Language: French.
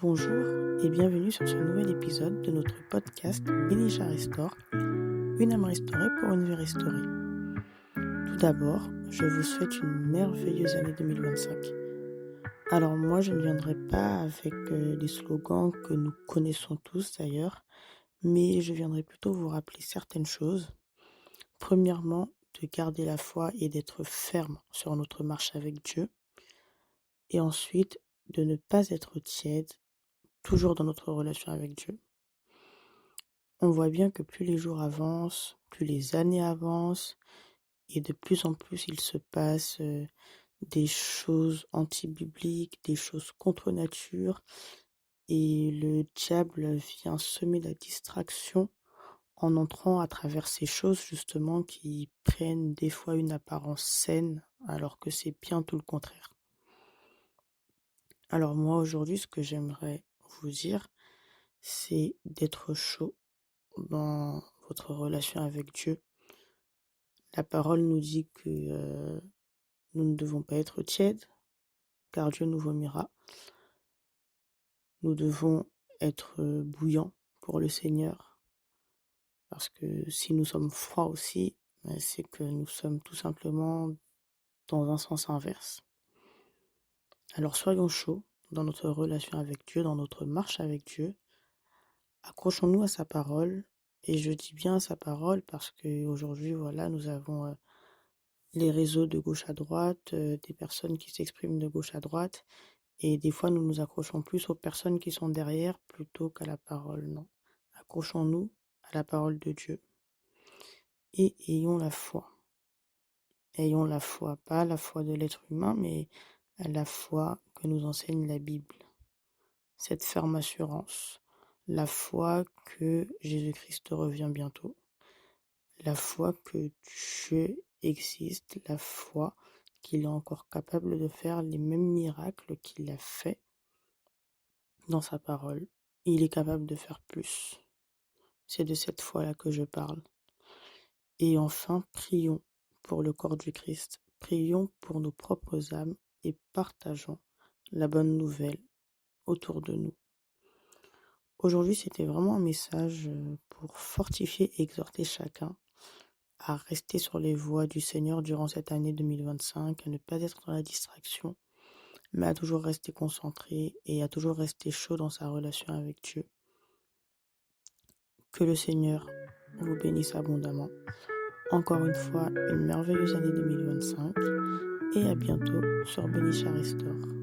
Bonjour et bienvenue sur ce nouvel épisode de notre podcast Benisha Restore, une âme restaurée pour une vie restaurée. Tout d'abord, je vous souhaite une merveilleuse année 2025. Alors moi, je ne viendrai pas avec des slogans que nous connaissons tous d'ailleurs, mais je viendrai plutôt vous rappeler certaines choses. Premièrement, de garder la foi et d'être ferme sur notre marche avec Dieu. Et ensuite, de ne pas être tiède, toujours dans notre relation avec Dieu. On voit bien que plus les jours avancent, plus les années avancent, et de plus en plus il se passe des choses anti-bibliques, des choses contre nature, et le diable vient semer la distraction en entrant à travers ces choses justement qui prennent des fois une apparence saine, alors que c'est bien tout le contraire. Alors moi aujourd'hui, ce que j'aimerais vous dire, c'est d'être chaud dans votre relation avec Dieu. La parole nous dit que nous ne devons pas être tièdes, car Dieu nous vomira. Nous devons être bouillants pour le Seigneur, parce que si nous sommes froids aussi, c'est que nous sommes tout simplement dans un sens inverse. Alors soyons chauds dans notre relation avec Dieu, dans notre marche avec Dieu. Accrochons-nous à sa parole, et je dis bien à sa parole parce qu'aujourd'hui, voilà, nous avons les réseaux de gauche à droite, des personnes qui s'expriment de gauche à droite, et des fois nous nous accrochons plus aux personnes qui sont derrière plutôt qu'à la parole. Non, accrochons-nous à la parole de Dieu et ayons la foi. Ayons la foi, pas la foi de l'être humain, mais la foi que nous enseigne la Bible. Cette ferme assurance, la foi que Jésus-Christ revient bientôt, la foi que Dieu existe, la foi qu'il est encore capable de faire les mêmes miracles qu'il a fait dans sa parole. Il est capable de faire plus. C'est de cette foi-là que je parle. Et enfin, prions pour le corps du Christ. Prions pour nos propres âmes et partageons la bonne nouvelle autour de nous. Aujourd'hui, c'était vraiment un message pour fortifier et exhorter chacun à rester sur les voies du Seigneur durant cette année 2025, à ne pas être dans la distraction, mais à toujours rester concentré et à toujours rester chaud dans sa relation avec Dieu. Que le Seigneur vous bénisse abondamment. Encore une fois, une merveilleuse année 2025 et à bientôt sur Benisha Restore.